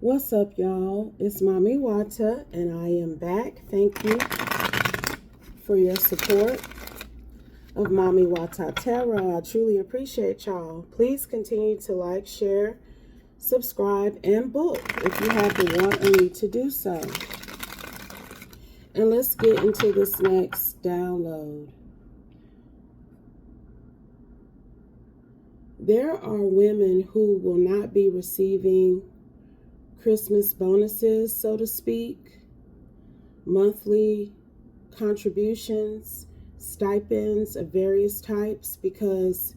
What's up, y'all? It's Mami Wata, and I am back. Thank you for your support of Mami Wata Tarot. I truly appreciate y'all. Please continue to like, share, subscribe, and book if you have the want or need to do so. And let's get into this next download. There are women who will not be receiving Christmas bonuses, so to speak, monthly contributions, stipends of various types, because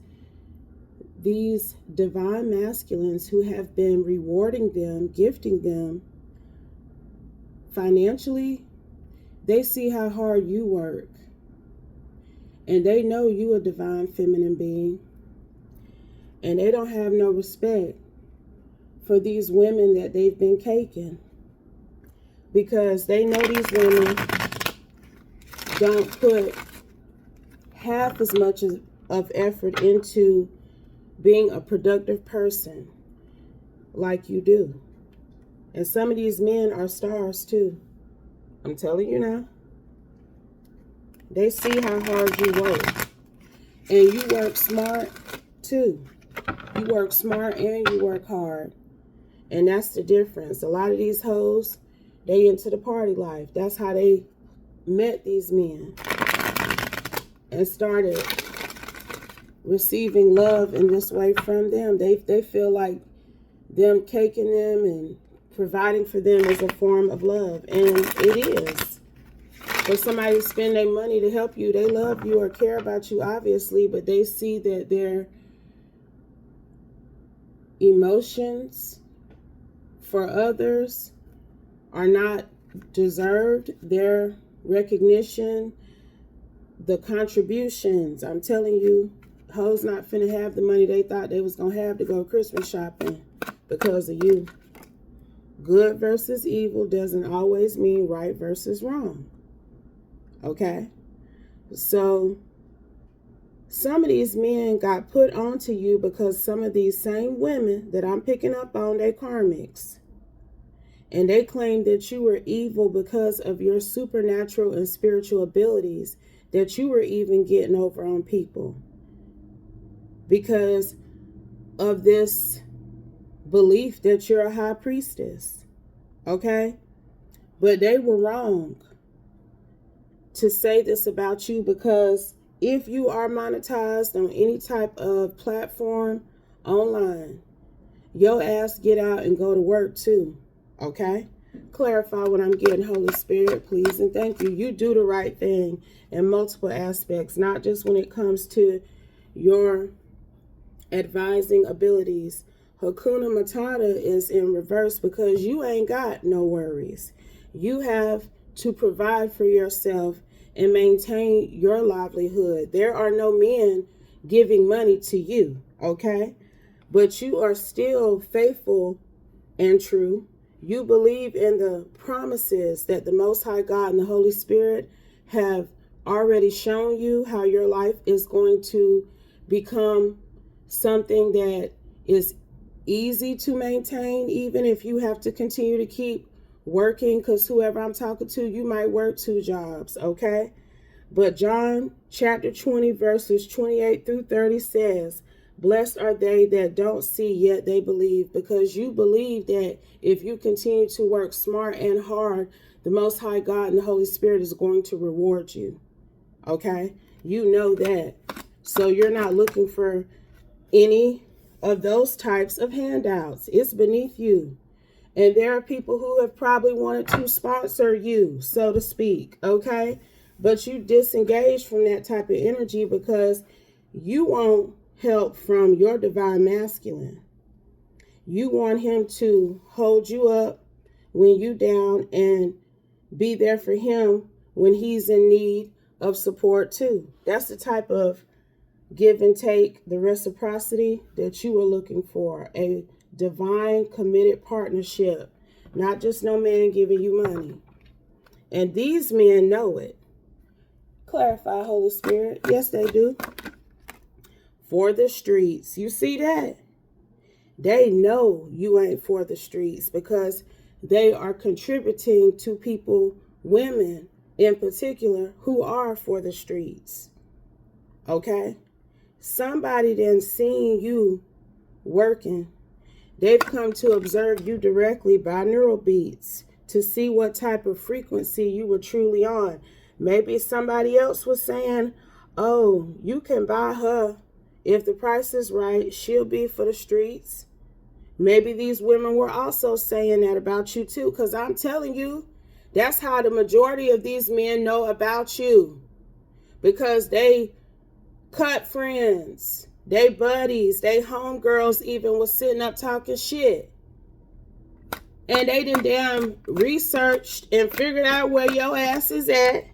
these divine masculines who have been rewarding them, gifting them financially, they see how hard you work, and they know you a divine feminine being, and they don't have no respect for these women that they've been caking, because they know these women don't put half as much of effort into being a productive person like you do. And some of these men are stars too. I'm telling you now. They see how hard you work. And you work smart too. You work smart and you work hard. And that's the difference. A lot of these hoes, they into the party life. That's how they met these men and started receiving love in this way from them. They feel like them caking them and providing for them is a form of love. And it is. For somebody to spend their money to help you, they love you or care about you, obviously, but they see that their emotions for others are not deserved. Their recognition, the contributions. I'm telling you, hoes not finna have the money they thought they was gonna have to go Christmas shopping because of you. Good versus evil doesn't always mean right versus wrong. Okay? So some of these men got put onto you because some of these same women that I'm picking up on, they karmics. And they claim that you were evil because of your supernatural and spiritual abilities, that you were even getting over on people because of this belief that you're a high priestess. Okay? But they were wrong to say this about you, because if you are monetized on any type of platform online, your ass get out and go to work too. Okay? Clarify what I'm getting, Holy Spirit, please, and thank you. You do the right thing in multiple aspects, not just when it comes to your advising abilities. Hakuna Matata is in reverse because you ain't got no worries. You have to provide for yourself and maintain your livelihood. There are no men giving money to you, okay? But you are still faithful and true. You believe in the promises that the Most High God and the Holy Spirit have already shown you, how your life is going to become something that is easy to maintain, even if you have to continue to keep working, because whoever I'm talking to, you might work 2 jobs, okay? But John chapter 20 verses 28 through 30 says, blessed are they that don't see yet they believe, because you believe that if you continue to work smart and hard, the Most High God and the Holy Spirit is going to reward you. Okay? You know that. So you're not looking for any of those types of handouts. It's beneath you. And there are people who have probably wanted to sponsor you, so to speak. Okay? But you disengage from that type of energy because you want help from your divine masculine. You want him to hold you up when you down and be there for him when he's in need of support too. That's the type of give and take, the reciprocity that you are looking for. A divine committed partnership, not just no man giving you money. And these men know it. Clarify, Holy Spirit. Yes, they do. For the streets. You see that? They know you ain't for the streets because they are contributing to people, women in particular, who are for the streets. Okay? Somebody then seen you working. They've come to observe you directly by neural beats to see what type of frequency you were truly on. Maybe somebody else was saying, oh, you can buy her. If the price is right, she'll be for the streets. Maybe these women were also saying that about you too, because I'm telling you, that's how the majority of these men know about you. Because they cut friends, they buddies, they homegirls even was sitting up talking shit. And they done damn researched and figured out where your ass is at.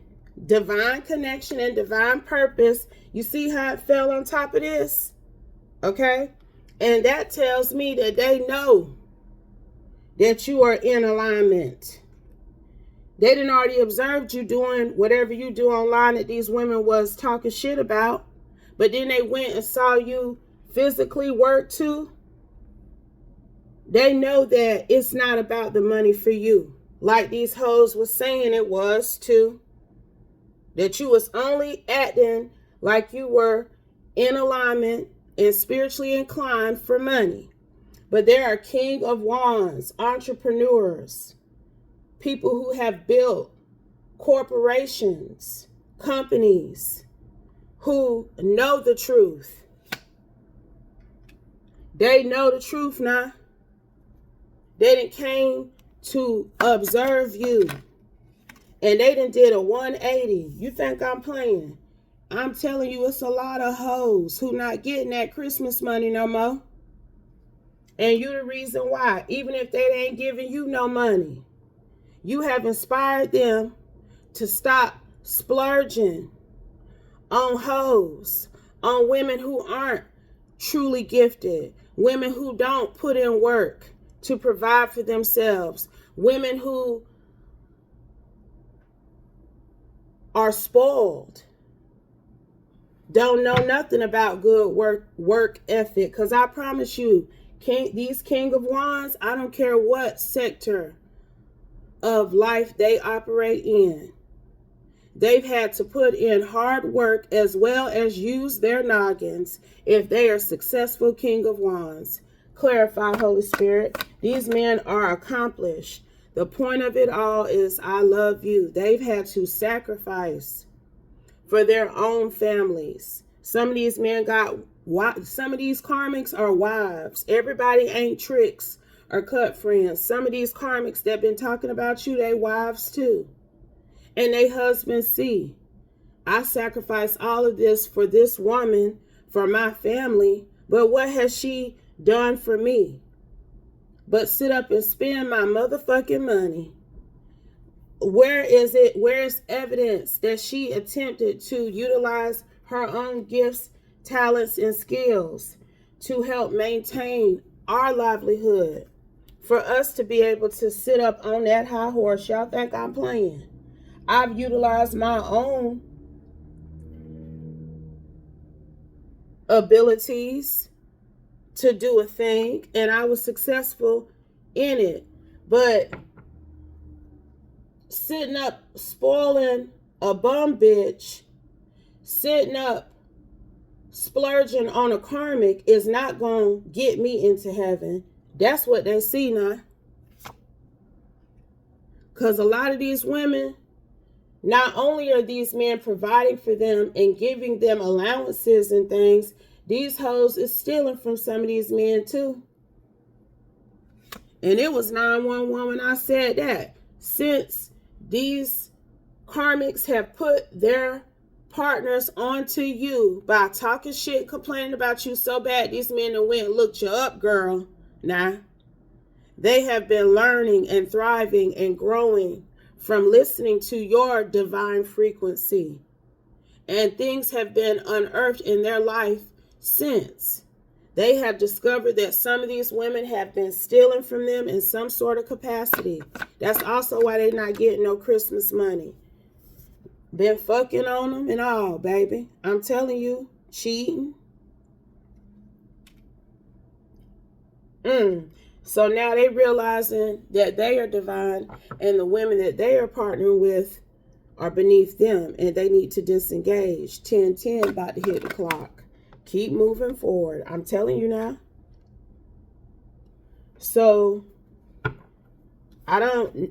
Divine connection and divine purpose. You see how it fell on top of this? Okay? And that tells me that they know that you are in alignment. They done already observed you doing whatever you do online that these women was talking shit about. But then they went and saw you physically work too. They know that it's not about the money for you. Like these hoes was saying it was too. That you was only acting like you were in alignment and spiritually inclined for money. But there are King of Wands, entrepreneurs, people who have built corporations, companies, who know the truth. They know the truth now. They done came to observe you. And they done did a 180. You think I'm playing? I'm telling you, it's a lot of hoes who not getting that Christmas money no more. And you the reason why. Even if they ain't giving you no money. You have inspired them to stop splurging on hoes, on women who aren't truly gifted, women who don't put in work to provide for themselves, women who are spoiled, don't know nothing about good work ethic. Because I promise you, these King of Wands, I don't care what sector of life they operate in. They've had to put in hard work as well as use their noggins if they are successful King of Wands. Clarify, Holy Spirit. These men are accomplished. The point of it all is I love you. They've had to sacrifice for their own families. Some of these men some of these karmics are wives. Everybody ain't tricks or cut friends. Some of these karmics that been talking about you, they wives too. And they husbands see. I sacrifice all of this for this woman, for my family. But what has she done for me? But sit up and spend my motherfucking money. Where is it? Where is evidence that she attempted to utilize her own gifts, talents, and skills to help maintain our livelihood? For us to be able to sit up on that high horse, y'all think I'm playing? I've utilized my own abilities to do a thing, and I was successful in it. But sitting up spoiling a bum bitch, sitting up splurging on a karmic is not going to get me into heaven. That's what they see now. Because a lot of these women, not only are these men providing for them and giving them allowances and things, these hoes is stealing from some of these men too. And it was 911 when I said that. Since these karmics have put their partners onto you by talking shit, complaining about you so bad, these men that went and looked you up, girl. Nah. They have been learning and thriving and growing from listening to your divine frequency. And things have been unearthed in their life since. They have discovered that some of these women have been stealing from them in some sort of capacity. That's also why they're not getting no Christmas money. Been fucking on them and all, baby. I'm telling you, cheating. So now they realizing that they are divine and the women that they are partnering with are beneath them and they need to disengage. 10:10 about to hit the clock. Keep moving forward. I'm telling you now. So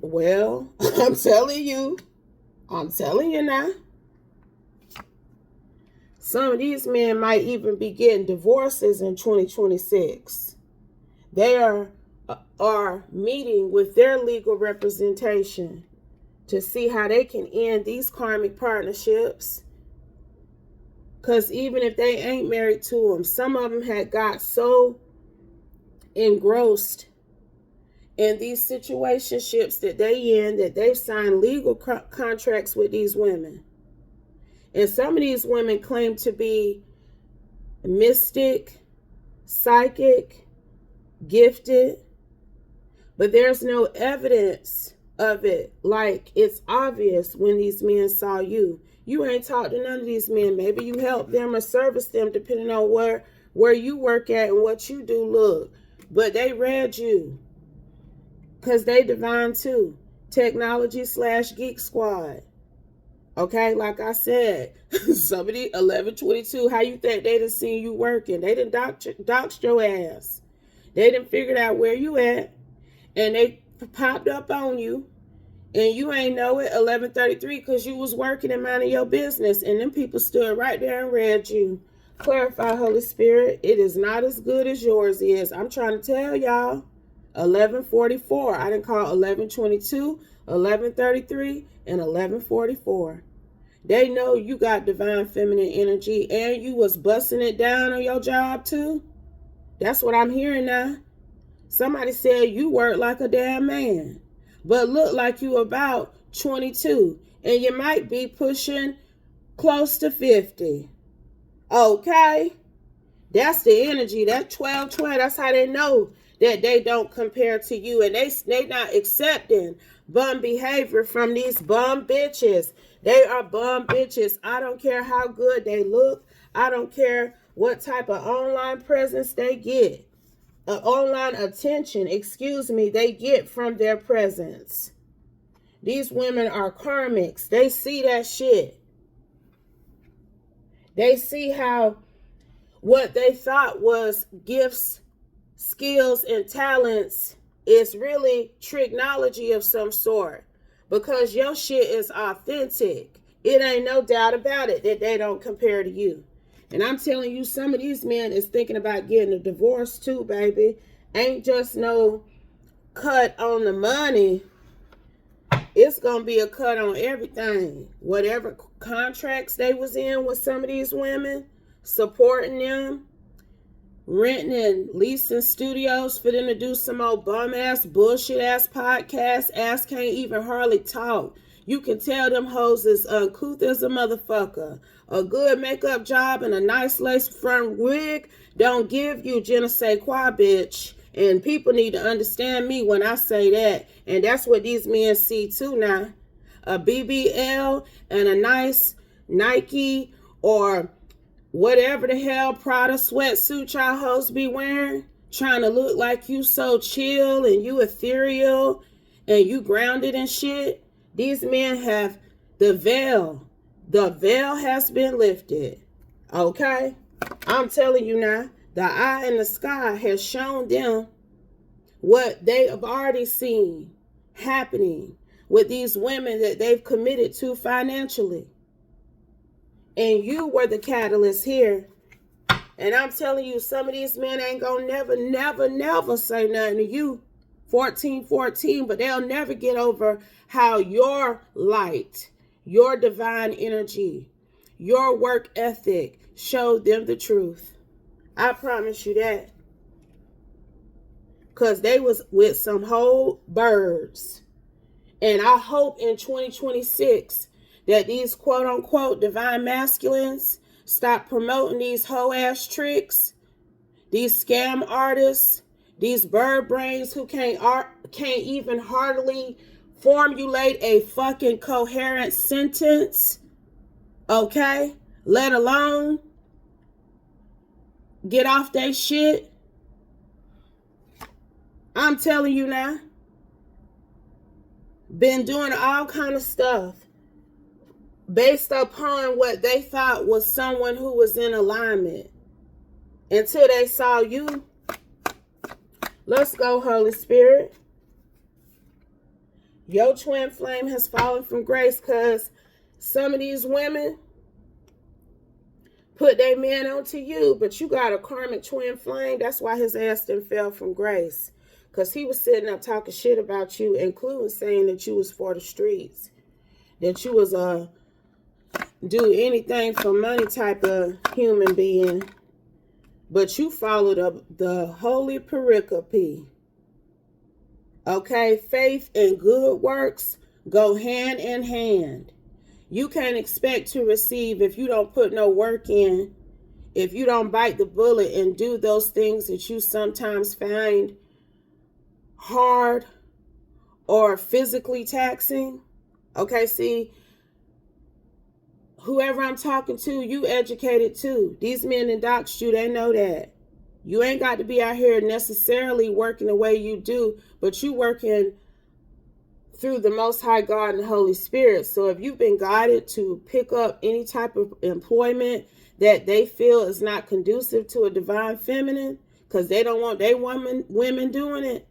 well, I'm telling you now. Some of these men might even be getting divorces in 2026. They are meeting with their legal representation to see how they can end these karmic partnerships. Because even if they ain't married to them, some of them had got so engrossed in these situationships that they've signed legal contracts with these women. And some of these women claim to be mystic, psychic, gifted, but there's no evidence of it. Like, it's obvious when these men saw you. You ain't talked to none of these men. Maybe you help them or service them depending on where you work at and what you do. Look, but they read you because they divine too. Technology / geek squad. Okay, like I said, somebody 1122, how you think they done seen you working? They done doxed your ass. They done figured out where you at, and they popped up on you, and you ain't know it 1133 because you was working and minding your business, and them people stood right there and read you. Clarify, Holy Spirit, it is not as good as yours is. I'm trying to tell y'all. 1144. I didn't call 1122, 1133, and 1144. They know you got divine feminine energy and you was busting it down on your job too. That's what I'm hearing now. Somebody said you work like a damn man, but look like you about 22 and you might be pushing close to 50. Okay. That's the energy. That 1212. That's how they know that they don't compare to you. And they not accepting bum behavior from these bum bitches. They are bum bitches. I don't care how good they look. I don't care what type of online presence they get. Online attention, they get from their presence. These women are karmics. They see that shit. They see how what they thought was gifts, skills, and talents is really technology of some sort. Because your shit is authentic. It ain't no doubt about it that they don't compare to you. And I'm telling you, some of these men is thinking about getting a divorce too, baby. Ain't just no cut on the money. It's going to be a cut on everything. Whatever contracts they was in with some of these women, supporting them, renting and leasing studios for them to do some old bum ass bullshit ass podcast. Ass can't even hardly talk. You can tell them hoes is uncouth as a motherfucker. A good makeup job and a nice lace front wig don't give you je ne sais quoi, bitch. And people need to understand me when I say that. And that's what these men see too now. A BBL and a nice Nike or whatever the hell Prada sweatsuit y'all hoes be wearing, trying to look like you so chill and you ethereal and you grounded and shit. These men have the veil. The veil has been lifted. Okay? I'm telling you now, the eye in the sky has shown them what they have already seen happening with these women that they've committed to financially. And you were the catalyst here. And I'm telling you, some of these men ain't gonna never say nothing to you. 1414, but they'll never get over how your light, your divine energy, your work ethic showed them the truth. I promise you that. Because they was with some whole birds. And I hope in 2026 that these quote unquote divine masculines stop promoting these hoe ass tricks, these scam artists, these bird brains who can't even hardly formulate a fucking coherent sentence, okay? Let alone get off their shit. I'm telling you now. Been doing all kind of stuff based upon what they thought was someone who was in alignment until they saw you. Let's go, Holy Spirit. Your twin flame has fallen from grace because some of these women put their man onto you, but you got a karmic twin flame. That's why his ass didn't fell from grace, because he was sitting up talking shit about you, including saying that you was for the streets, that you was a do anything for money type of human being, but you followed the holy pericope. Okay, faith and good works go hand in hand. You can't expect to receive if you don't put no work in, if you don't bite the bullet and do those things that you sometimes find hard or physically taxing. Okay, see, whoever I'm talking to, you educated too. These men that doxed you, they know that. You ain't got to be out here necessarily working the way you do, but you working through the Most High God and Holy Spirit. So if you've been guided to pick up any type of employment that they feel is not conducive to a divine feminine, because they don't want their women doing it,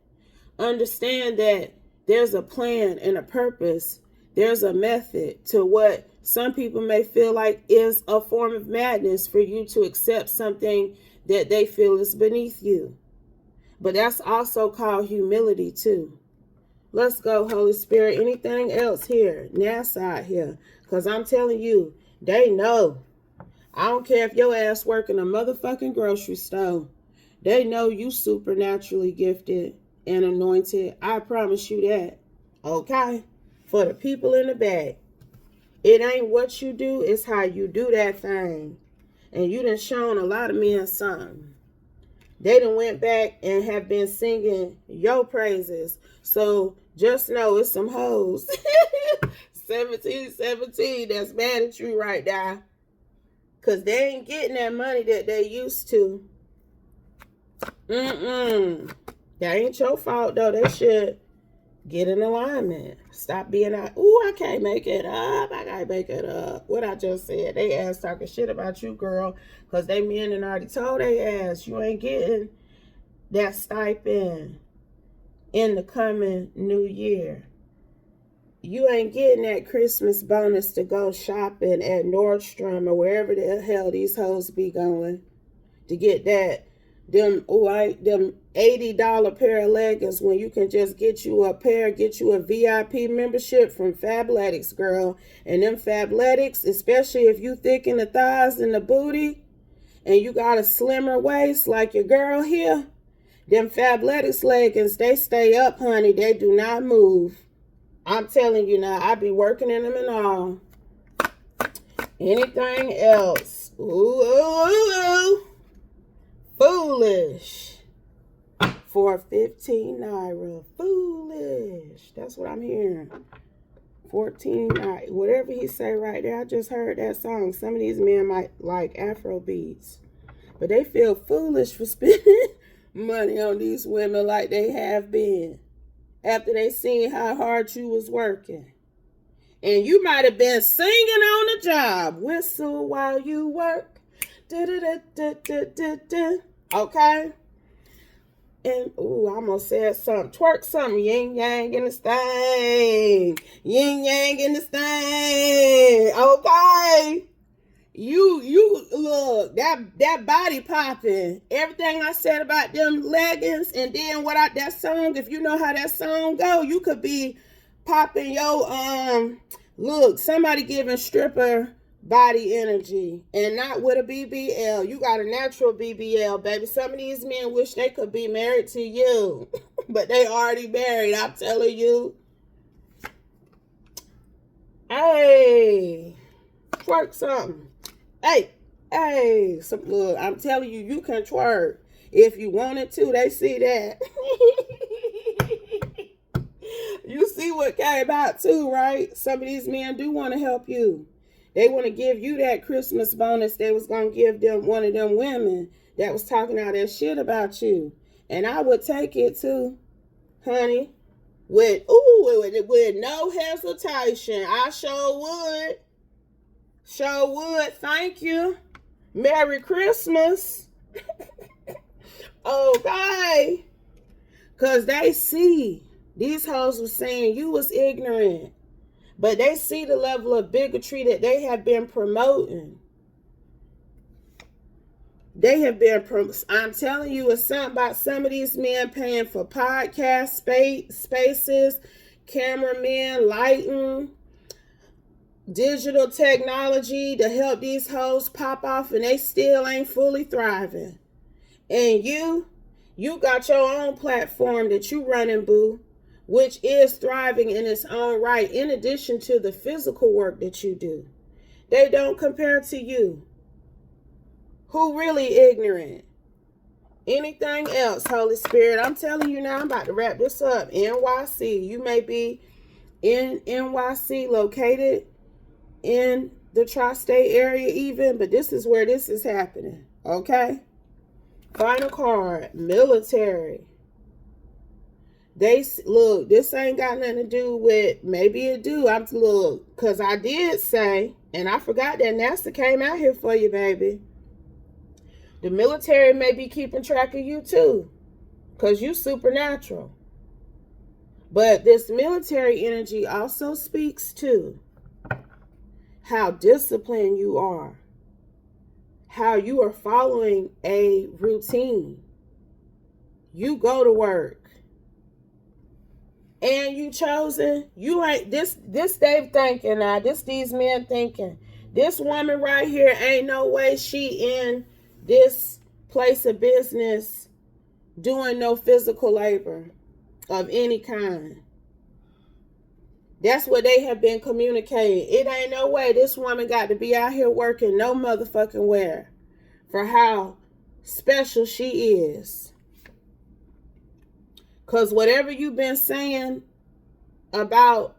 understand that there's a plan and a purpose. There's a method to what some people may feel like is a form of madness for you to accept something that they feel is beneath you. But that's also called humility too. Let's go, Holy Spirit. Anything else here? NASA here. Because I'm telling you, they know. I don't care if your ass work in a motherfucking grocery store. They know you supernaturally gifted and anointed. I promise you that. Okay? For the people in the back. It ain't what you do, it's how you do that thing. And you done shown a lot of men something. They done went back and have been singing your praises. So just know it's some hoes. 17 that's mad at you right now. Because they ain't getting that money that they used to. That ain't your fault though. They should get in alignment. Stop being out. Ooh, I can't make it up. I gotta make it up. What I just said. They ass talking shit about you, girl. Because they men and already told they ass you ain't getting that stipend in the coming new year. You ain't getting that Christmas bonus to go shopping at Nordstrom or wherever the hell these hoes be going to get that them $80 pair of leggings when you can just get you a VIP membership from Fabletics, girl. And them Fabletics, especially if you thick in the thighs and the booty and you got a slimmer waist like your girl here, them Fabletics leggings, they stay up, honey. They do not move. I'm telling you now, I be working in them and all. Anything else? Ooh. Foolish. For 15 naira. Foolish. That's what I'm hearing. 14 naira. Whatever he say right there, I just heard that song. Some of these men might like Afro beats. But they feel foolish for spending money on these women like they have been. After they seen how hard you was working. And you might have been singing on the job. Whistle while you work. Okay? And, ooh, I almost said something. Twerk something. Yin yang in this thing. Yin yang in this thing. Okay? You look, that body popping. Everything I said about them leggings and then that song, if you know how that song go, you could be popping your, look, somebody giving stripper body energy and not with a BBL. You got a natural BBL, baby. Some of these men wish they could be married to you, but they already married, I'm telling you. Hey, twerk something. Hey, look, I'm telling you, you can twerk if you wanted to. They see that. You see what came out too, right? Some of these men do want to help you. They want to give you that Christmas bonus they was going to give them one of them women that was talking all that shit about you. And I would take it too. honey. With no hesitation. I sure would. Sure would. Thank you. Merry Christmas. Okay. Because they see. These hoes were saying you was ignorant. But they see the level of bigotry that they have been promoting. I'm telling you, it's something about some of these men paying for podcast spaces, cameramen, lighting, digital technology to help these hoes pop off, and they still ain't fully thriving. And you got your own platform that you running, boo, which is thriving in its own right, in addition to the physical work that you do. They don't compare to you. Who really ignorant? Anything else, Holy Spirit? I'm telling you now, I'm about to wrap this up. NYC. You may be in NYC, located in the tri-state area even, but this is where this is happening. Okay? Final card. Military. Look, this ain't got nothing to do with, maybe it do. Because I did say, and I forgot that NASA came out here for you, baby. The military may be keeping track of you too, because you supernatural. But this military energy also speaks to how disciplined you are, how you are following a routine. You go to work, and you chosen. You ain't this they thinking now. These men thinking. This woman right here, ain't no way she in this place of business doing no physical labor of any kind. That's what they have been communicating. It ain't no way this woman got to be out here working no motherfucking where for how special she is. Because whatever you've been saying about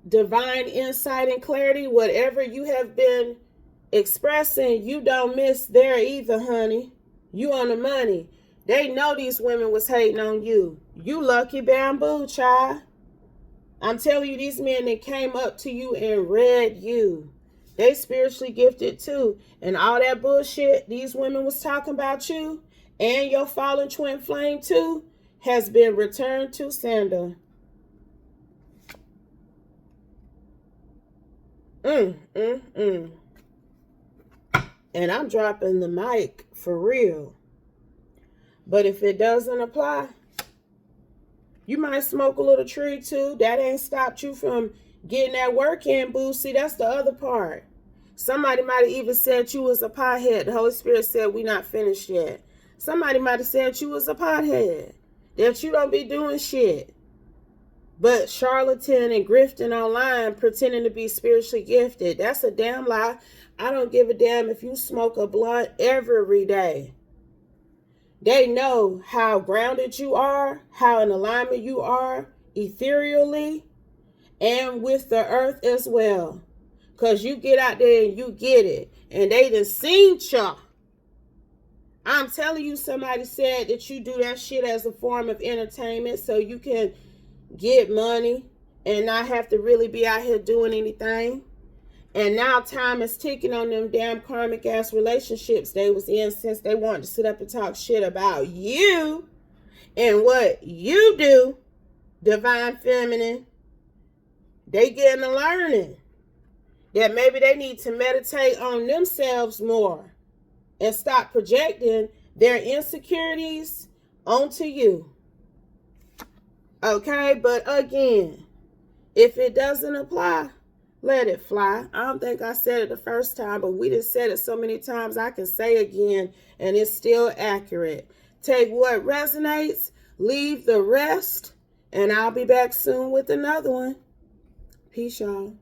divine insight and clarity, whatever you have been expressing, you don't miss there either, honey. You on the money. They know these women was hating on you. You lucky bamboo, child. I'm telling you, these men that came up to you and read you. They spiritually gifted too. And all that bullshit these women was talking about you and your fallen twin flame too has been returned to sender. And I'm dropping the mic for real. But if it doesn't apply, you might smoke a little tree too. That ain't stopped you from getting that work in, boo. See, that's the other part. Somebody might have even said you was a pothead. The Holy Spirit said we not finished yet. Somebody might have said you was a pothead. That you don't be doing shit. But charlatan and grifting online, pretending to be spiritually gifted. That's a damn lie. I don't give a damn if you smoke a blunt every day. They know how grounded you are, how in alignment you are, ethereally, and with the earth as well. Because you get out there and you get it. And they done seen ya. I'm telling you, somebody said that you do that shit as a form of entertainment so you can get money and not have to really be out here doing anything. And now time is ticking on them damn karmic ass relationships they was in, since they wanted to sit up and talk shit about you and what you do, divine feminine. They getting a learning that maybe they need to meditate on themselves more and stop projecting their insecurities onto you. Okay, but again, if it doesn't apply, let it fly. I don't think I said it the first time, but we just said it so many times I can say again, and it's still accurate. Take what resonates, leave the rest, and I'll be back soon with another one. Peace, y'all.